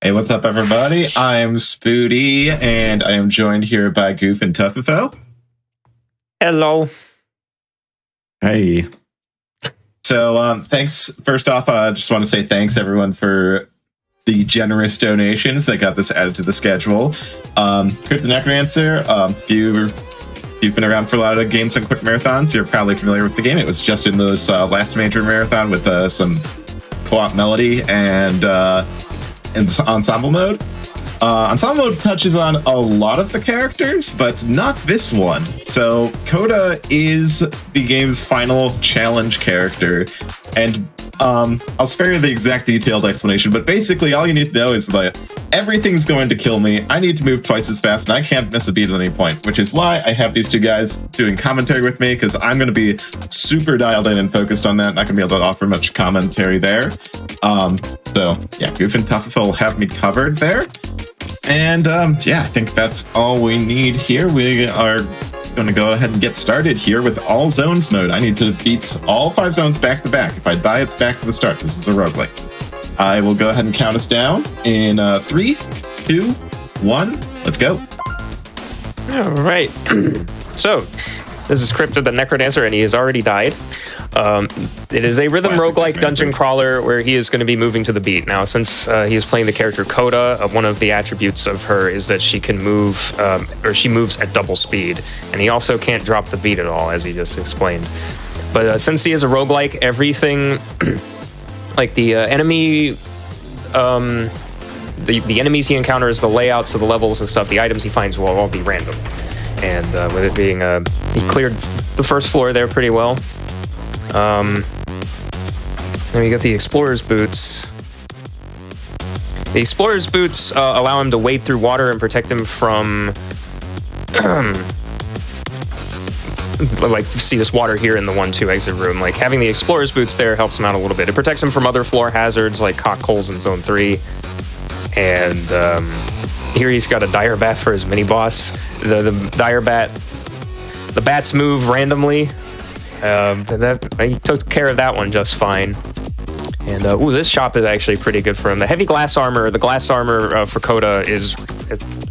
Hey, what's up, everybody? I'm Spooty, and I am joined here by Goof and Tufwfo. Hello. Hey. So, thanks. First off, I just want to say thanks, everyone, for the generous donations that got this added to the schedule. Crypt the NecroDancer, if you've been around for a lot of games on quick marathons, you're probably familiar with the game. It was just in those last major marathon with some co-op melody and ensemble mode. Ensemble mode touches on a lot of the characters, but not this one. So Coda is the game's final challenge character, and I'll spare you the exact detailed explanation, but basically all you need to know is that everything's going to kill me. I need to move twice as fast, and I can't miss a beat at any point, which is why I have these two guys doing commentary with me, because I'm going to be super dialed in and focused on that, not going to be able to offer much commentary there. So yeah, Goof and Tufwfo will have me covered there. And yeah, I think that's all we need here. We are going to go ahead and get started here with all zones mode. I need to beat all 5 zones back to back. If I die, it's back to the start. This is a roguelike. I will go ahead and count us down in 3, 2, 1. Let's go. All right. So, this is Crypt the NecroDancer, and he has already died. It is a rhythm roguelike dungeon crawler where he is going to be moving to the beat. Now, since he is playing the character Coda, one of the attributes of her is that she can move, or she moves at double speed. And he also can't drop the beat at all, as he just explained. But since he is a roguelike, everything, like the enemy, the enemies he encounters, the layouts of the levels and stuff, the items he finds will all be random. And with it being, he cleared the first floor there pretty well. Then we got the Explorer's Boots. The Explorer's Boots allow him to wade through water and protect him from... like, see this water here in the 1-2 exit room. Like, having the Explorer's Boots there helps him out a little bit. It protects him from other floor hazards, like cockholes in Zone 3. And here he's got a Dire Bat for his mini-boss. The Dire Bat... The bats move randomly. He took care of that one just fine. And ooh, this shop is actually pretty good for him. The heavy glass armor, for Coda is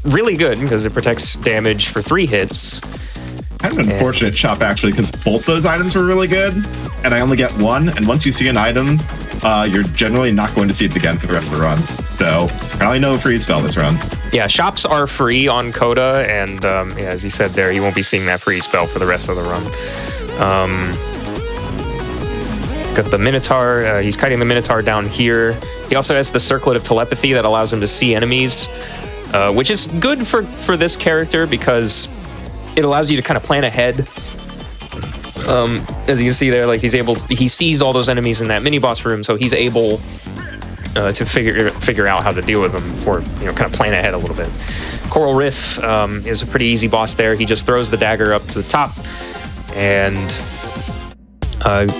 really good because it protects damage for 3 hits. Kind of an unfortunate shop, actually, because both those items were really good, and I only get one. And once you see an item, you're generally not going to see it again for the rest of the run. So probably no free spell this run. Yeah, shops are free on Coda, and yeah, as he said there, you won't be seeing that free spell for the rest of the run. Got the Minotaur. He's kiting the Minotaur down here. He also has the Circlet of Telepathy that allows him to see enemies, which is good for this character because it allows you to kind of plan ahead. As you can see there, like he sees all those enemies in that mini boss room, so he's able to figure out how to deal with them for, kind of plan ahead a little bit. Coral Riff is a pretty easy boss there. He just throws the dagger up to the top, and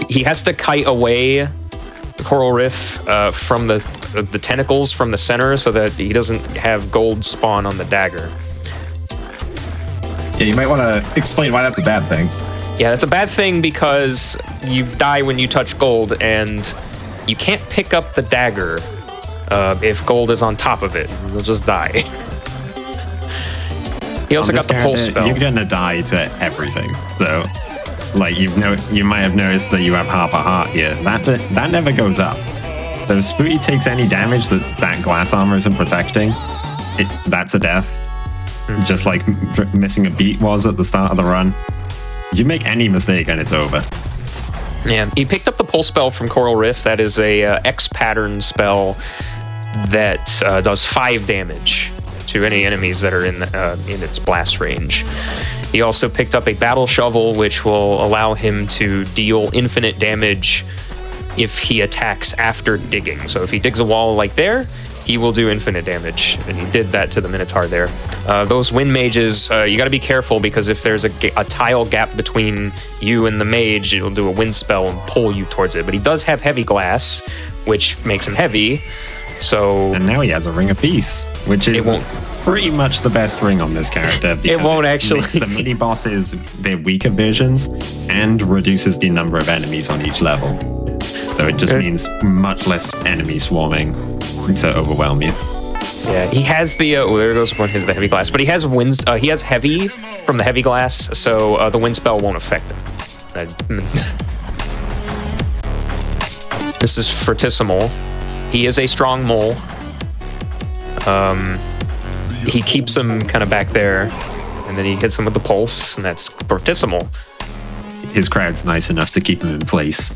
he has to kite away the Coral Riff from the tentacles from the center so that he doesn't have gold spawn on the dagger. Yeah, you might want to explain why that's a bad thing. Yeah, that's a bad thing because you die when you touch gold, and you can't pick up the dagger if gold is on top of it. You'll just die. He also got the pulse spell. You're gonna die to everything. So, like you might have noticed that you have half a heart here. That never goes up. So if Spooty takes any damage that glass armor isn't protecting, that's a death. Just like missing a beat was at the start of the run. You make any mistake and it's over. Yeah, he picked up the pulse spell from Coral Riff. That is a X pattern spell that does 5 damage to any enemies that are in its blast range. He also picked up a battle shovel, which will allow him to deal infinite damage if he attacks after digging. So if he digs a wall like there, he will do infinite damage, and he did that to the Minotaur there. Those wind mages, you got to be careful because if there's a tile gap between you and the mage, it'll do a wind spell and pull you towards it. But he does have heavy glass, which makes him heavy. So and now he has a Ring of Peace, which is pretty much the best ring on this character. It won't actually. Makes the mini bosses their weaker versions and reduces the number of enemies on each level. So it just means much less enemy swarming to overwhelm you. Yeah, he has the there goes one hit of the heavy glass, but he has winds. He has heavy from the heavy glass, so the wind spell won't affect him. This is Fortissimo. He is a strong mole. He keeps him kind of back there, and then he hits him with the pulse, and that's Fortissimo. His crowd's nice enough to keep him in place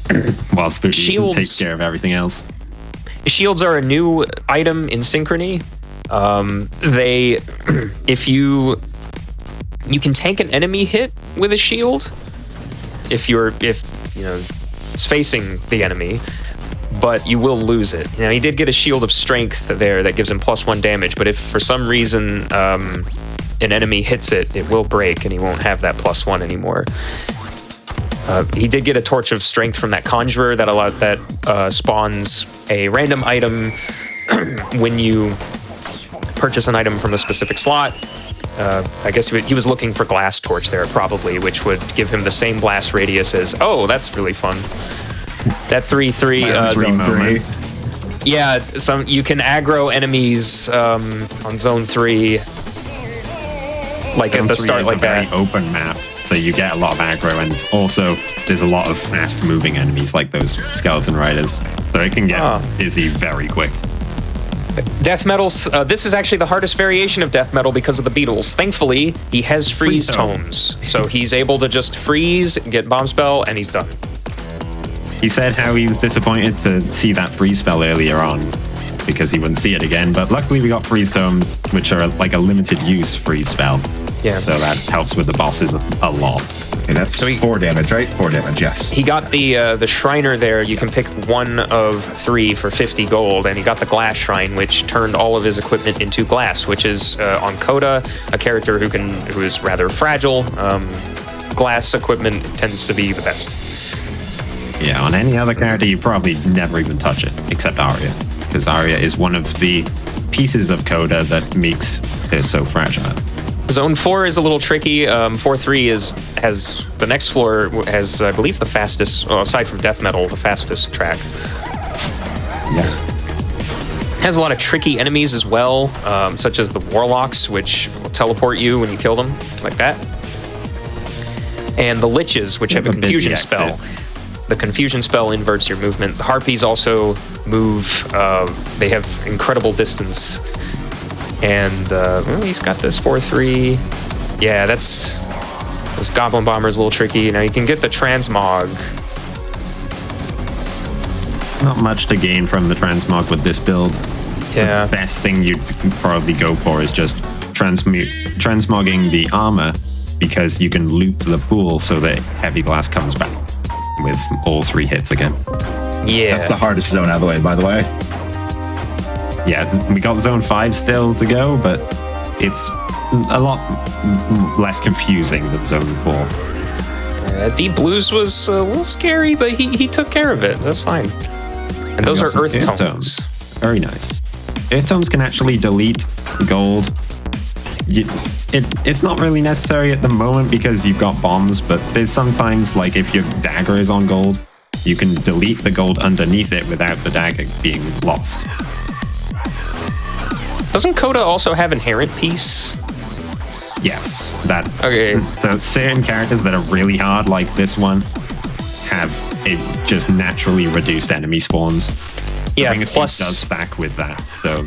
while Spooty takes care of everything else. Shields are a new item in Synchrony. If you can tank an enemy hit with a shield if it's facing the enemy, but you will lose it. Now, he did get a shield of strength there that gives him +1 damage, but if for some reason an enemy hits it, it will break and he won't have that +1 anymore. He did get a torch of strength from that conjurer that spawns a random item when you purchase an item from a specific slot. I guess he was looking for glass torch there probably, which would give him the same blast radius as. Oh, that's really fun. That 3/3. Yeah, you can aggro enemies on zone 3, like zone at the start, like that. Very open map. So you get a lot of aggro, and also there's a lot of fast-moving enemies like those skeleton riders. So it can get busy very quick. Death metals. This is actually the hardest variation of death metal because of the beetles. Thankfully, he has freeze tomes, so he's able to just freeze, get bomb spell, and he's done. He said how he was disappointed to see that freeze spell earlier on because he wouldn't see it again, but luckily we got freeze tomes, which are like a limited use freeze spell. Yeah. So that helps with the bosses a lot. And that's 4 damage, right? 4 damage, yes. He got the Shriner there. You can pick 1 of 3 for 50 gold, and he got the Glass Shrine, which turned all of his equipment into glass, which is on Coda, a character who is rather fragile. Glass equipment tends to be the best. Yeah, on any other character, you probably never even touch it, except Arya, because Arya is one of the pieces of Coda that makes her so fragile. Zone 4 is a little tricky. 4-3 has the next floor has, I believe, the fastest, aside from death metal, the fastest track. Yeah. Has a lot of tricky enemies as well, such as the warlocks, which will teleport you when you kill them, like that. And the liches, which have a confusion spell. The confusion spell inverts your movement. The harpies also move. They have incredible distance. And he's got this 4-3. Yeah, those Goblin Bombers a little tricky. Now you can get the Transmog. Not much to gain from the Transmog with this build. Yeah. The best thing you'd probably go for is just transmogging the armor, because you can loop the pool so that heavy glass comes back with all 3 hits again. Yeah. That's the hardest zone out of the way, by the way. Yeah, we got zone 5 still to go, but it's a lot less confusing than zone 4. Deep Blues was a little scary, but he took care of it. That's fine. And those are Earth Tomes. Very nice. Earth Tomes can actually delete gold. It's not really necessary at the moment because you've got bombs, but there's sometimes, like if your dagger is on gold, you can delete the gold underneath it without the dagger being lost. Doesn't Coda also have Inherent Peace? Yes, that. Okay. So certain characters that are really hard, like this one, have just naturally reduced enemy spawns. Yeah, plus does stack with that. So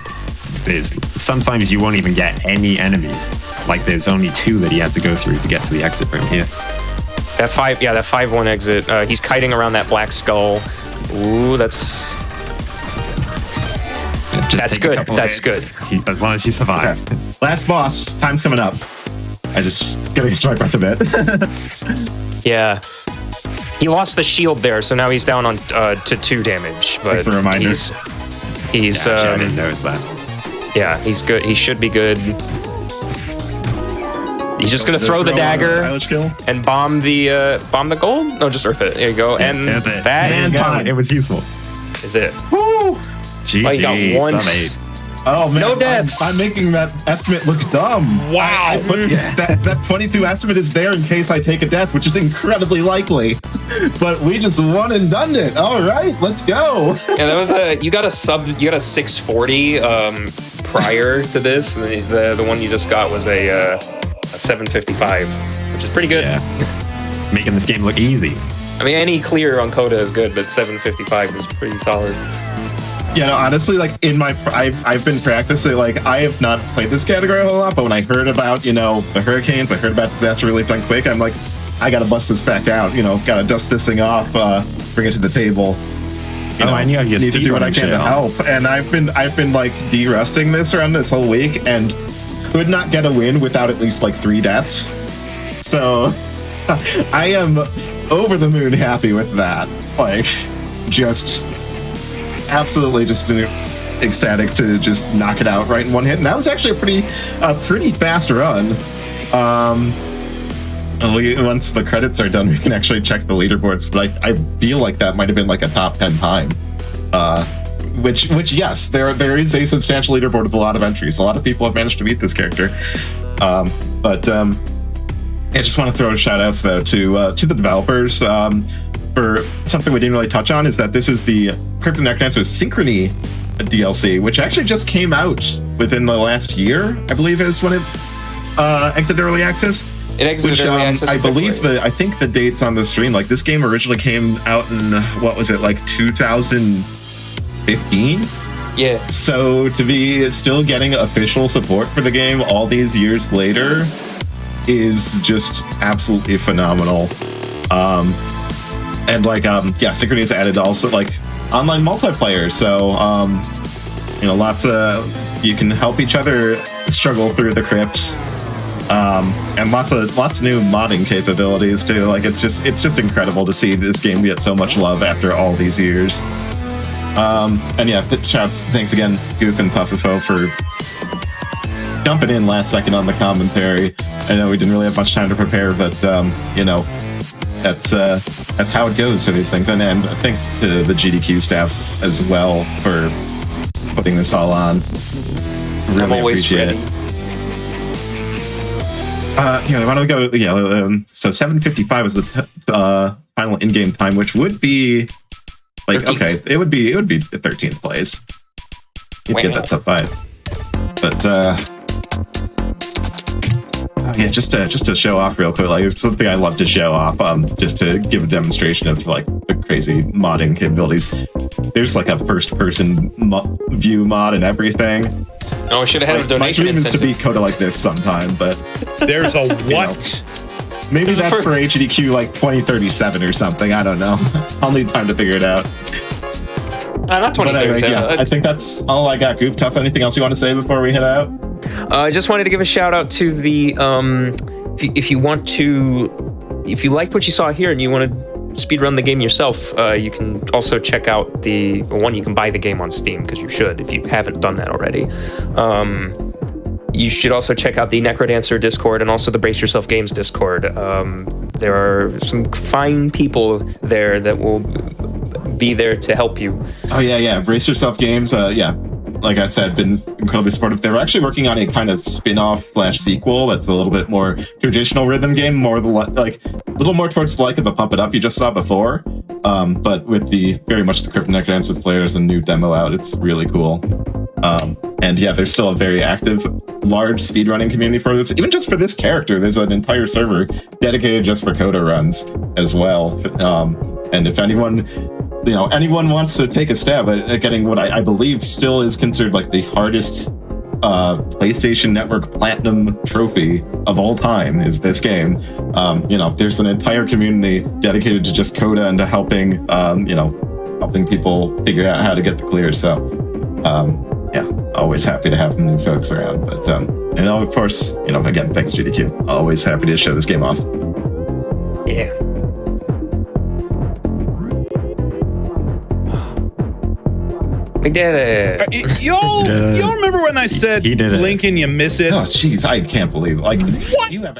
sometimes you won't even get any enemies. Like there's only 2 that he had to go through to get to the exit room here. That 5-1 exit. He's kiting around that black skull. Ooh, that's good. That's good. As long as you survive. Okay. Last boss. Time's coming up. I just gotta get straight back a bit. Yeah. He lost the shield there, so now he's down on to 2 damage. But thanks for the reminder. He's I didn't notice that. Yeah, he's good. He should be good. He's just gonna throw the dagger and bomb the gold. No, just earth it. There you go. And that it was useful. Is it? Woo! GG, you got 1. Oh man, no deaths. I'm making that estimate look dumb. Wow. That 22 estimate is there in case I take a death, which is incredibly likely. But we just won and done it. All right, let's go. Yeah, that was you got a 640 prior to this. The one you just got was a 755, which is pretty good. Yeah. Making this game look easy. I mean, any clear on Coda is good, but 755 is pretty solid. Yeah, no, honestly, like I've been practicing. Like I have not played this category a whole lot, but when I heard about the hurricanes, I heard about disaster relief done quick. I'm like, I gotta bust this back out. Gotta dust this thing off, bring it to the table. And you have your need to do what I can to on. help. And I've been like de-rusting this around this whole week, and could not get a win without at least like 3 deaths. So I am over the moon happy with that. Like, just absolutely just ecstatic to just knock it out right in one hit. And that was actually a pretty fast run. Once the credits are done, we can actually check the leaderboards. But I feel like that might have been like a top 10 time. Which yes, there is a substantial leaderboard with a lot of entries. A lot of people have managed to beat this character. But I just want to throw shout outs though to the developers for something we didn't really touch on, is that this is the Crypt and NecroDancer Synchrony DLC, which actually just came out within the last year, I believe is when it exited early access. It exited early access. I believe I think the dates on the stream, like this game originally came out in, what was it, like 2015? Yeah. So to be still getting official support for the game all these years later is just absolutely phenomenal. And like, Synchrony has added also like online multiplayer. So, lots of, you can help each other struggle through the crypt. And lots of new modding capabilities too. Like it's just incredible to see this game get so much love after all these years. And yeah, thanks again, Goof and Tufwfo, for jumping in last second on the commentary. I know we didn't really have much time to prepare, but that's how it goes for these things. And thanks to the GDQ staff as well for putting this all on. Really I'm always appreciate ready. it. Why don't we go? Yeah, so 7:55 was the final in-game time, which would be like 13th. Okay, it would be the 13th place. You'd get that sub 5, but yeah, just to show off real quick, like it's something I love to show off, just to give a demonstration of like the crazy modding capabilities. There's like a first-person view mod and everything. Oh, I should have had a donation My dream is to incentive. beat Coda like this sometime, but there's a what? Maybe that's for HDQ like 2037 or something. I don't know. I'll need time to figure it out. Not 2037. Yeah, I think that's all I got. Goof, Tough, anything else you want to say before we head out? I just wanted to give a shout out to the if you liked what you saw here and you want to speedrun the game yourself, you can also check out you can buy the game on Steam, because you should if you haven't done that already. You should also check out the NecroDancer Discord and also the Brace Yourself Games Discord. There are some fine people there that will be there to help you. Oh yeah. Brace Yourself Games, like I said, been incredibly supportive. They're actually working on a kind of spin-off/sequel that's a little bit more traditional rhythm game, more like a little more towards the like of the Pump It Up you just saw before, but with very much the Crypt and NecroDancer players and new demo out. It's really cool. And yeah, there's still a very active, large speedrunning community for this. Even just for this character, there's an entire server dedicated just for Coda runs as well. And if anyone wants to take a stab at getting what I believe still is considered like the hardest PlayStation Network Platinum trophy of all time, is this game. There's an entire community dedicated to just Coda and to helping people figure out how to get the clear. So yeah, always happy to have new folks around. But and of course, again, thanks GDQ. Always happy to show this game off. Yeah. We did it. Y'all remember when I said, He did it. Lincoln, you miss it? Oh, jeez, I can't believe What? you have.